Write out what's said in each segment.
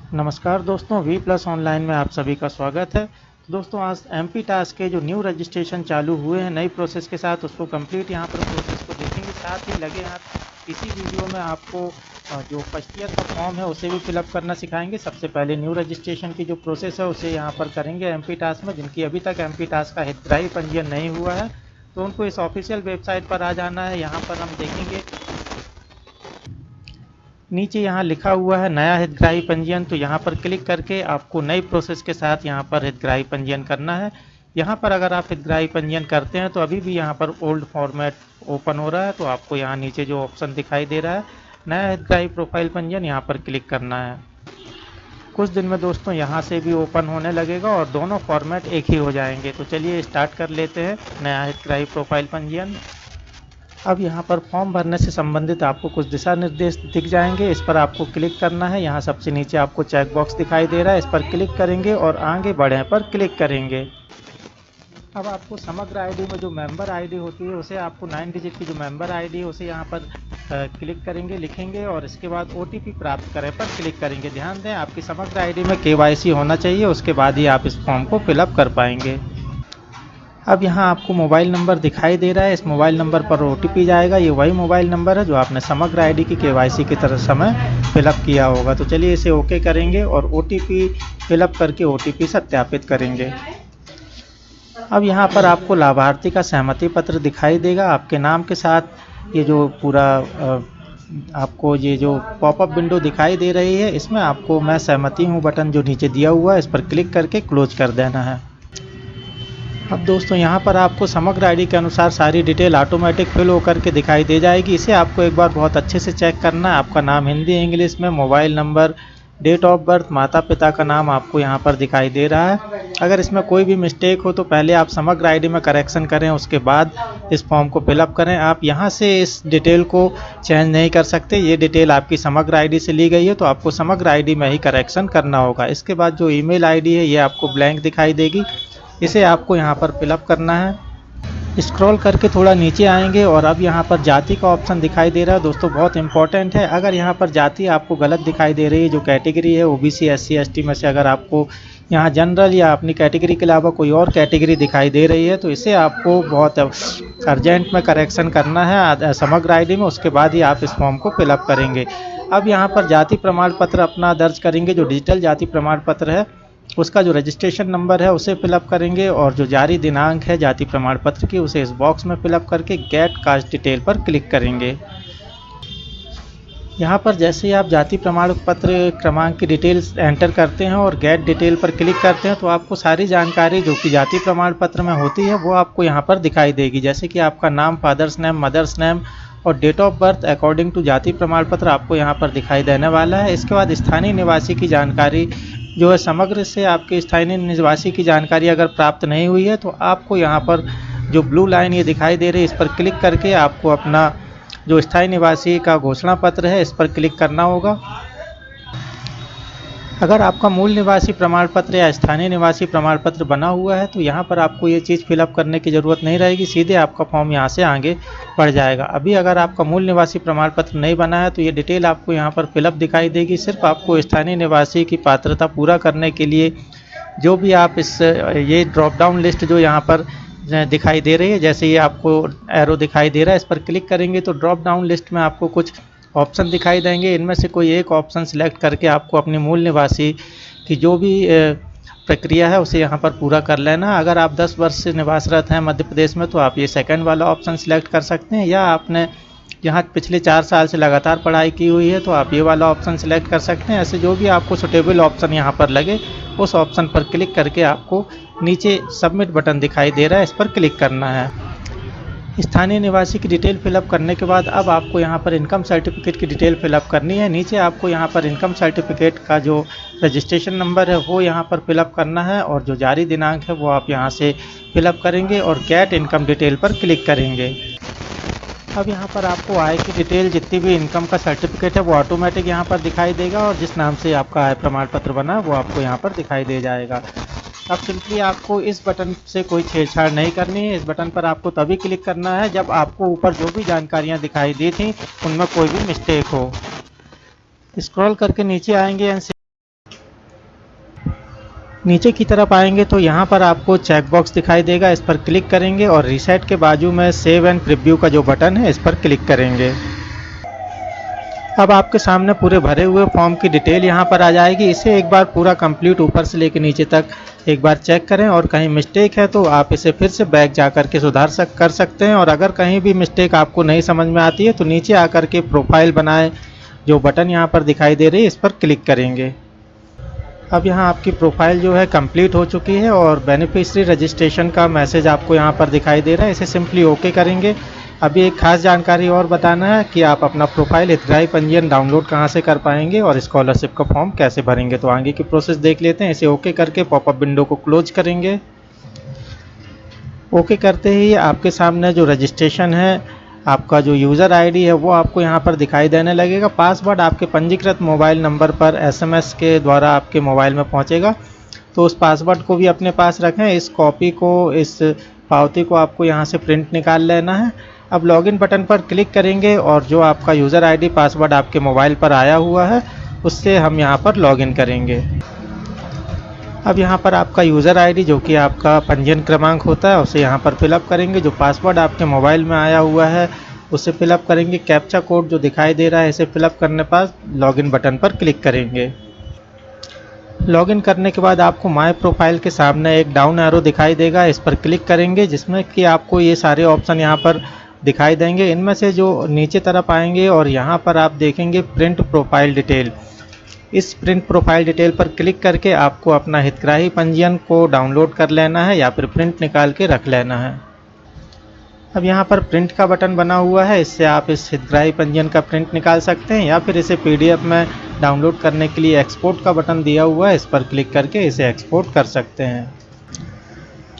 नमस्कार दोस्तों, we plus online में आप सभी का स्वागत है। दोस्तों, आज एमपी टास्क के जो न्यू रजिस्ट्रेशन चालू हुए हैं नई प्रोसेस के साथ, उसको कंप्लीट यहाँ पर प्रोसेस को देखेंगे। साथ ही लगे हाथ इसी वीडियो में आपको जो फर्स्ट ईयर का फॉर्म है उसे भी फिलअप करना सिखाएंगे। सबसे पहले न्यू रजिस्ट्रेशन की जो प्रोसेस है उसे यहाँ पर करेंगे एमपी टास्क में। जिनकी अभी तक एमपी टास्क का हितग्राही पंजीयन नहीं हुआ है तो उनको इस ऑफिशियल वेबसाइट पर आ जाना है। यहाँ पर हम देखेंगे नीचे यहाँ लिखा हुआ है नया हितग्राही पंजीयन, तो यहाँ पर क्लिक करके आपको नई प्रोसेस के साथ यहाँ पर हितग्राही पंजीयन करना है। यहाँ पर अगर आप हितग्राही पंजीयन करते हैं तो अभी भी यहाँ पर ओल्ड फॉर्मेट ओपन हो रहा है, तो आपको यहाँ नीचे जो ऑप्शन दिखाई दे रहा है नया हितग्राही प्रोफाइल पंजीयन, यहाँ पर क्लिक करना है। कुछ दिन में दोस्तों यहाँ से भी ओपन होने लगेगा और दोनों फॉर्मेट एक ही हो जाएंगे। तो चलिए स्टार्ट कर लेते हैं नया हितग्राही प्रोफाइल पंजीयन। अब यहाँ पर फॉर्म भरने से संबंधित आपको कुछ दिशा निर्देश दिख जाएंगे, इस पर आपको क्लिक करना है। यहाँ सबसे नीचे आपको चेक बॉक्स दिखाई दे रहा है, इस पर क्लिक करेंगे और आगे बढ़ें पर क्लिक करेंगे। अब आपको समग्र आईडी में जो मेंबर आईडी होती है उसे आपको 9 डिजिट की जो मेंबर आईडी है उसे यहाँ पर क्लिक करेंगे, लिखेंगे और इसके बाद ओटीपी प्राप्त करें पर क्लिक करेंगे। ध्यान दें आपकी समग्र आईडी में केवाईसी होना चाहिए, उसके बाद ही आप इस फॉर्म को फिलअप कर पाएंगे। अब यहाँ आपको मोबाइल नंबर दिखाई दे रहा है, इस मोबाइल नंबर पर ओटीपी जाएगा। ये वही मोबाइल नंबर है जो आपने समग्र आईडी की केवाईसी की तरह समय फिलअप किया होगा। तो चलिए इसे ओके करेंगे और ओटीपी फिलअप करके ओटीपी सत्यापित करेंगे। अब यहाँ पर आपको लाभार्थी का सहमति पत्र दिखाई देगा आपके नाम के साथ। ये जो पूरा आपको ये जो पॉपअप विंडो दिखाई दे रही है, इसमें आपको मैं सहमति हूँ बटन जो नीचे दिया हुआ है इस पर क्लिक करके क्लोज कर देना है। अब दोस्तों यहाँ पर आपको समग्र आईडी के अनुसार सारी डिटेल ऑटोमेटिक फिल होकर के दिखाई दे जाएगी। इसे आपको एक बार बहुत अच्छे से चेक करना है। आपका नाम हिंदी इंग्लिश में, mobile number, date of birth, माता पिता का नाम आपको यहाँ पर दिखाई दे रहा है। अगर इसमें कोई भी मिस्टेक हो तो पहले आप समग्र आईडी में करेक्शन करें, उसके बाद इस फॉर्म को फिलअप करें। आप यहाँ से इस डिटेल को चेंज नहीं कर सकते, ये डिटेल आपकी समग्र आईडी से ली गई है तो आपको समग्र आईडी में ही करेक्शन करना होगा। इसके बाद जो ईमेल आईडी है ये आपको ब्लैंक दिखाई देगी, इसे आपको यहाँ पर फिलअप करना है। स्क्रॉल करके थोड़ा नीचे आएंगे और अब यहाँ पर जाति का ऑप्शन दिखाई दे रहा है। दोस्तों बहुत इंपॉर्टेंट है, अगर यहाँ पर जाति आपको गलत दिखाई दे रही है, जो कैटेगरी है ओबीसी एससी एसटी में से अगर आपको यहाँ जनरल या अपनी कैटेगरी के अलावा कोई और कैटेगरी दिखाई दे रही है तो इसे आपको बहुत अर्जेंट में करेक्शन करना है समग्र आईडी में, उसके बाद ही आप इस फॉर्म को फिलअप करेंगे। अब यहाँ पर जाति प्रमाण पत्र अपना दर्ज करेंगे, जो डिजिटल जाति प्रमाण पत्र है उसका जो रजिस्ट्रेशन नंबर है उसे फिलअप करेंगे और जो जारी दिनांक है जाति प्रमाण पत्र की उसे इस बॉक्स में फिलअप करके गेट कास्ट डिटेल पर क्लिक करेंगे। यहाँ पर जैसे ही आप जाति प्रमाण पत्र क्रमांक की डिटेल्स एंटर करते हैं और गेट डिटेल पर क्लिक करते हैं तो आपको सारी जानकारी जो कि जाति प्रमाण पत्र में होती है वो आपको यहाँ पर दिखाई देगी। जैसे कि आपका नाम, फादर्स नेम, मदर्स नेम और date of birth according to जाति प्रमाण पत्र आपको यहाँ पर दिखाई देने वाला है। इसके बाद स्थानीय निवासी की जानकारी जो है, समग्र से आपके स्थानीय निवासी की जानकारी अगर प्राप्त नहीं हुई है तो आपको यहाँ पर जो ब्लू लाइन ये दिखाई दे रही है इस पर क्लिक करके आपको अपना जो स्थायी निवासी का घोषणा पत्र है इस पर क्लिक करना होगा। अगर आपका मूल निवासी प्रमाण पत्र या स्थानीय निवासी प्रमाण पत्र बना हुआ है तो यहाँ पर आपको ये चीज़ फिलअप करने की ज़रूरत नहीं रहेगी, सीधे आपका फॉर्म यहाँ से आगे बढ़ जाएगा। अभी अगर आपका मूल निवासी प्रमाण पत्र नहीं बना है तो ये डिटेल आपको यहाँ पर फिलअप दिखाई देगी। सिर्फ आपको स्थानीय निवासी की पात्रता पूरा करने के लिए जो भी आप ये ड्रॉप डाउन लिस्ट जो यहाँ पर दिखाई दे रही है, जैसे ये आपको एरो दिखाई दे रहा है इस पर क्लिक करेंगे तो ड्रॉप डाउन लिस्ट में आपको कुछ ऑप्शन दिखाई देंगे। इनमें से कोई एक ऑप्शन सिलेक्ट करके आपको अपने मूल निवासी की जो भी प्रक्रिया है उसे यहाँ पर पूरा कर लेना। अगर आप 10 वर्ष से निवासरत हैं मध्य प्रदेश में तो आप ये सेकंड वाला ऑप्शन सिलेक्ट कर सकते हैं, या आपने यहाँ पिछले 4 साल से लगातार पढ़ाई की हुई है तो आप ये वाला ऑप्शन सिलेक्ट कर सकते हैं। ऐसे जो भी आपको सुटेबल ऑप्शन यहाँ पर लगे उस ऑप्शन पर क्लिक करके आपको नीचे सबमिट बटन दिखाई दे रहा है, इस पर क्लिक करना है। स्थानीय निवासी की डिटेल फिलअप करने के बाद अब आपको यहाँ पर इनकम सर्टिफिकेट की डिटेल फिलअप करनी है। नीचे आपको यहाँ पर इनकम सर्टिफिकेट का जो रजिस्ट्रेशन नंबर है वो यहाँ पर फिलअप करना है और जो जारी दिनांक है वो आप यहाँ से फिलअप करेंगे और गेट इनकम डिटेल पर क्लिक करेंगे। अब यहाँ पर आपको आय की डिटेल जितनी भी इनकम का सर्टिफिकेट है वो ऑटोमेटिक यहाँ पर दिखाई देगा और जिस नाम से आपका आय प्रमाण पत्र बना है वो आपको यहाँ पर दिखाई दे जाएगा। अब सिंपली आपको इस बटन से कोई छेड़छाड़ नहीं करनी है। इस बटन पर आपको तभी क्लिक करना है जब आपको ऊपर जो भी जानकारियाँ दिखाई दी थी उनमें कोई भी मिस्टेक हो। स्क्रॉल करके नीचे आएंगे नीचे की तरफ आएंगे तो यहाँ पर आपको चेक बॉक्स दिखाई देगा, इस पर क्लिक करेंगे और रीसेट के बाजू में सेव एंड प्रीव्यू का जो बटन है इस पर क्लिक करेंगे। अब आपके सामने पूरे भरे हुए फॉर्म की डिटेल यहाँ पर आ जाएगी। इसे एक बार पूरा कंप्लीट ऊपर से लेकर नीचे तक एक बार चेक करें और कहीं मिस्टेक है तो आप इसे फिर से बैक जा कर के कर सकते हैं। और अगर कहीं भी मिस्टेक आपको नहीं समझ में आती है तो नीचे आकर के प्रोफाइल बनाए जो बटन यहाँ पर दिखाई दे रही है इस पर क्लिक करेंगे। अब यहाँ आपकी प्रोफाइल जो है कंप्लीट हो चुकी है और बेनिफिशियरी रजिस्ट्रेशन का मैसेज आपको यहाँ पर दिखाई दे रहा है। इसे सिंपली ओके करेंगे। अभी एक खास जानकारी और बताना है कि आप अपना प्रोफाइल हितग्राही पंजीयन डाउनलोड कहाँ से कर पाएंगे और स्कॉलरशिप का फॉर्म कैसे भरेंगे। तो आगे की प्रोसेस देख लेते हैं। इसे ओके करके पॉपअप विंडो को क्लोज करेंगे। ओके करते ही आपके सामने जो रजिस्ट्रेशन है, आपका जो यूज़र आईडी है वो आपको यहाँ पर दिखाई देने लगेगा। पासवर्ड आपके पंजीकृत मोबाइल नंबर पर एसएमएस के द्वारा आपके मोबाइल में पहुँचेगा, तो उस पासवर्ड को भी अपने पास रखें। इस कॉपी को, इस पावती को आपको यहाँ से प्रिंट निकाल लेना है। अब लॉगिन बटन पर क्लिक करेंगे और जो आपका यूज़र आईडी पासवर्ड आपके मोबाइल पर आया हुआ है उससे हम यहाँ पर लॉगिन करेंगे। अब यहाँ पर आपका यूज़र आईडी जो कि आपका पंजीयन क्रमांक होता है उसे यहाँ पर फिलअप करेंगे। जो पासवर्ड आपके मोबाइल में आया हुआ है उसे फिलअप करेंगे। कैप्चा कोड जो दिखाई दे रहा है इसे फिलअप करने पर लॉगिन बटन पर क्लिक करेंगे। लॉगिन करने के बाद आपको माय प्रोफाइल के सामने एक डाउन एरो दिखाई देगा, इस पर क्लिक करेंगे जिसमें कि आपको ये सारे ऑप्शन यहाँ पर दिखाई देंगे। इनमें से जो नीचे तरफ आएंगे और यहाँ पर आप देखेंगे प्रिंट प्रोफाइल डिटेल। इस प्रिंट प्रोफाइल डिटेल पर क्लिक करके आपको अपना हितग्राही पंजीयन को डाउनलोड कर लेना है या फिर प्रिंट निकाल के रख लेना है। अब यहाँ पर प्रिंट का बटन बना हुआ है, इससे आप इस हितग्राही पंजीयन का प्रिंट निकाल सकते हैं या फिर इसे पीडीएफ में डाउनलोड करने के लिए एक्सपोर्ट का बटन दिया हुआ है, इस पर क्लिक करके इसे एक्सपोर्ट कर सकते हैं।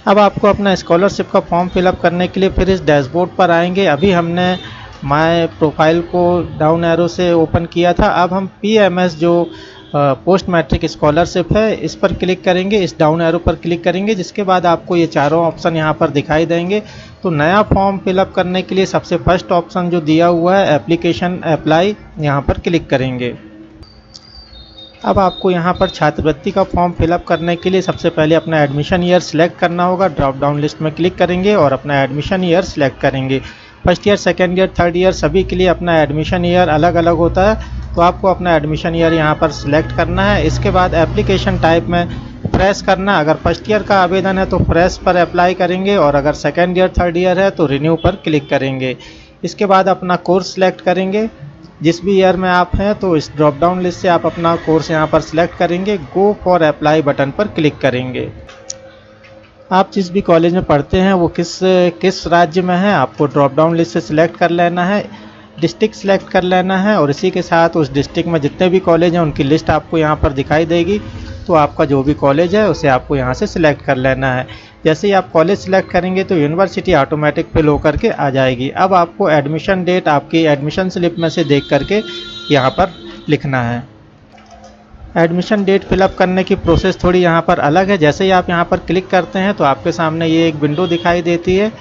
अब आपको अपना स्कॉलरशिप का फॉर्म फिलअप करने के लिए फिर इस डैशबोर्ड पर आएंगे। अभी हमने माय प्रोफाइल को डाउन एरो से ओपन किया था। अब हम पीएमएस जो पोस्ट मैट्रिक स्कॉलरशिप है इस पर क्लिक करेंगे, इस डाउन एरो पर क्लिक करेंगे, जिसके बाद आपको ये चारों ऑप्शन यहाँ पर दिखाई देंगे। तो नया फॉर्म फिलअप करने के लिए सबसे फर्स्ट ऑप्शन जो दिया हुआ है एप्लीकेशन अप्लाई, यहाँ पर क्लिक करेंगे। अब आपको यहाँ पर छात्रवृत्ति का फॉर्म फिलअप करने के लिए सबसे पहले अपना एडमिशन ईयर सिलेक्ट करना होगा। ड्रॉप डाउन लिस्ट में क्लिक करेंगे और अपना एडमिशन ईयर सिलेक्ट करेंगे। First year, second year, third year सभी के लिए अपना एडमिशन ईयर अलग अलग होता है, तो आपको अपना एडमिशन ईयर यहाँ पर सिलेक्ट करना है। इसके बाद एप्लीकेशन टाइप में फ्रेश करना। अगर फर्स्ट ईयर का आवेदन है तो फ्रेश पर अप्लाई करेंगे और अगर सेकेंड ईयर, थर्ड ईयर है तो रिन्यू पर क्लिक करेंगे। इसके बाद अपना कोर्स सिलेक्ट करेंगे। जिस भी ईयर में आप हैं तो इस ड्रॉप डाउन लिस्ट से आप अपना कोर्स यहाँ पर सिलेक्ट करेंगे। गो फॉर अप्लाई बटन पर क्लिक करेंगे। आप जिस भी कॉलेज में पढ़ते हैं वो किस राज्य में है आपको ड्रॉप डाउन लिस्ट से सिलेक्ट कर लेना है। डिस्ट्रिक्ट सिलेक्ट कर लेना है और इसी के साथ उस डिस्ट्रिक्ट में जितने भी कॉलेज हैं उनकी लिस्ट आपको यहाँ पर दिखाई देगी। तो आपका जो भी कॉलेज है उसे आपको यहाँ से सिलेक्ट कर लेना है। जैसे ही आप कॉलेज सिलेक्ट करेंगे तो यूनिवर्सिटी ऑटोमेटिक फिल होकर के आ जाएगी। अब आपको एडमिशन डेट आपकी एडमिशन स्लिप में से देख करके यहाँ पर लिखना है। एडमिशन डेट फिलअप करने की प्रोसेस थोड़ी यहाँ पर अलग है। जैसे ही आप यहाँ पर क्लिक करते हैं तो आपके सामने ये एक विंडो दिखाई देती है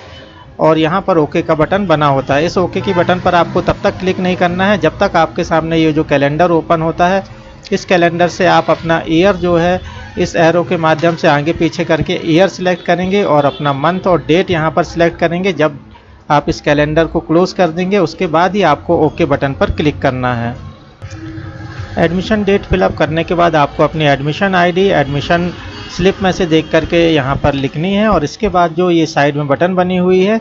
और यहाँ पर ओके का बटन बना होता है। इस ओके की बटन पर आपको तब तक क्लिक नहीं करना है जब तक आपके सामने ये जो कैलेंडर ओपन होता है। इस कैलेंडर से आप अपना ईयर जो है इस एरो के माध्यम से आगे पीछे करके ईयर सिलेक्ट करेंगे और अपना मंथ और डेट यहाँ पर सिलेक्ट करेंगे। जब आप इस कैलेंडर को क्लोज कर देंगे उसके बाद ही आपको ओके बटन पर क्लिक करना है। एडमिशन डेट फिलअप करने के बाद आपको अपनी एडमिशन आईडी एडमिशन स्लिप में से देख करके यहाँ पर लिखनी है और इसके बाद जो ये साइड में बटन बनी हुई है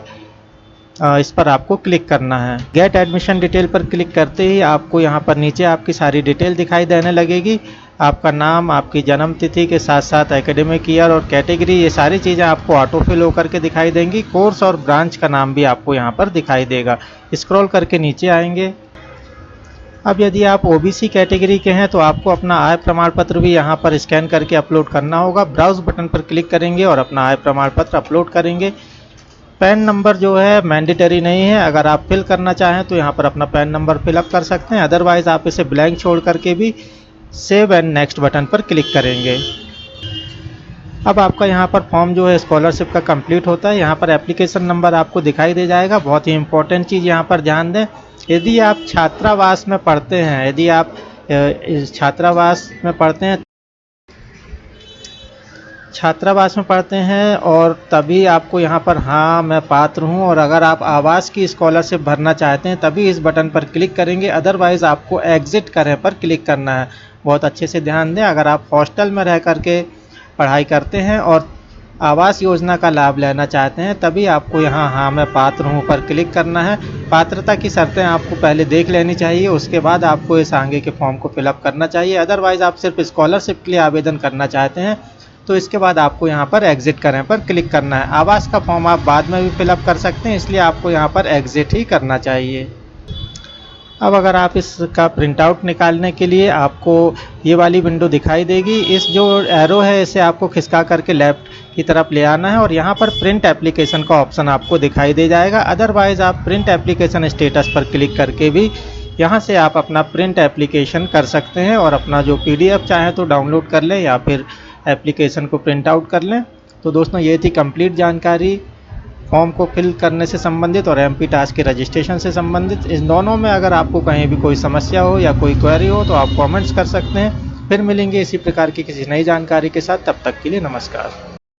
इस पर आपको क्लिक करना है। गेट एडमिशन डिटेल पर क्लिक करते ही आपको यहाँ पर नीचे आपकी सारी डिटेल दिखाई देने लगेगी। आपका नाम, आपकी जन्म तिथि के साथ साथ एकेडमिक ईयर और कैटेगरी, ये सारी चीज़ें आपको ऑटो फिल होकर के दिखाई देंगी। कोर्स और ब्रांच का नाम भी आपको यहाँ पर दिखाई देगा। स्क्रॉल करके नीचे आएंगे। अब यदि आप ओबीसी कैटेगरी के हैं तो आपको अपना आय प्रमाण पत्र भी यहाँ पर स्कैन करके अपलोड करना होगा। ब्राउज बटन पर क्लिक करेंगे और अपना आय प्रमाण पत्र अपलोड करेंगे। पैन नंबर जो है मैंडेटरी नहीं है, अगर आप फिल करना चाहें तो यहाँ पर अपना पैन नंबर फिलअप कर सकते हैं, अदरवाइज़ आप इसे ब्लैंक छोड़ करके भी सेव एंड नेक्स्ट बटन पर क्लिक करेंगे। अब आपका यहाँ पर फॉर्म जो है स्कॉलरशिप का कंप्लीट होता है। यहाँ पर एप्लीकेशन नंबर आपको दिखाई दे जाएगा। बहुत ही इंपॉर्टेंट चीज़ यहाँ पर ध्यान दें, यदि आप छात्रावास में पढ़ते हैं, यदि आप छात्रावास में पढ़ते हैं छात्रावास में पढ़ते हैं और तभी आपको यहाँ पर हाँ मैं पात्र हूँ, और अगर आप आवास की स्कॉलरशिप भरना चाहते हैं तभी इस बटन पर क्लिक करेंगे, अदरवाइज़ आपको एग्ज़िट करें पर क्लिक करना है। बहुत अच्छे से ध्यान दें, अगर आप हॉस्टल में रह करके पढ़ाई करते हैं और आवास योजना का लाभ लेना चाहते हैं तभी आपको यहाँ हाँ मैं पात्र हूँ पर क्लिक करना है। पात्रता की शर्तें आपको पहले देख लेनी चाहिए, उसके बाद आपको इस आगे के फॉर्म को फिलअप करना चाहिए। अदरवाइज़ आप सिर्फ स्कॉलरशिप के लिए आवेदन करना चाहते हैं तो इसके बाद आपको यहाँ पर एग्ज़िट करें पर क्लिक करना है। आवास का फॉर्म आप बाद में भी फिलअप कर सकते हैं, इसलिए आपको यहाँ पर एग्ज़िट ही करना चाहिए। अब अगर आप इसका प्रिंट आउट निकालने के लिए आपको ये वाली विंडो दिखाई देगी। इस जो एरो है इसे आपको खिसका करके लेफ्ट की तरफ ले आना है और यहाँ पर प्रिंट एप्लीकेशन का ऑप्शन आपको दिखाई दे जाएगा। अदरवाइज़ आप प्रिंट एप्लीकेशन स्टेटस पर क्लिक करके भी यहाँ से आप अपना प्रिंट एप्लीकेशन कर सकते हैं और अपना जो PDF चाहें तो डाउनलोड कर लें या फिर एप्लीकेशन को प्रिंट आउट कर लें। तो दोस्तों ये थी कंप्लीट जानकारी फॉर्म को फिल करने से संबंधित और MP टास्क के रजिस्ट्रेशन से संबंधित। इन दोनों में अगर आपको कहीं भी कोई समस्या हो या कोई क्वेरी हो तो आप कमेंट्स कर सकते हैं। फिर मिलेंगे इसी प्रकार की किसी नई जानकारी के साथ, तब तक के लिए नमस्कार।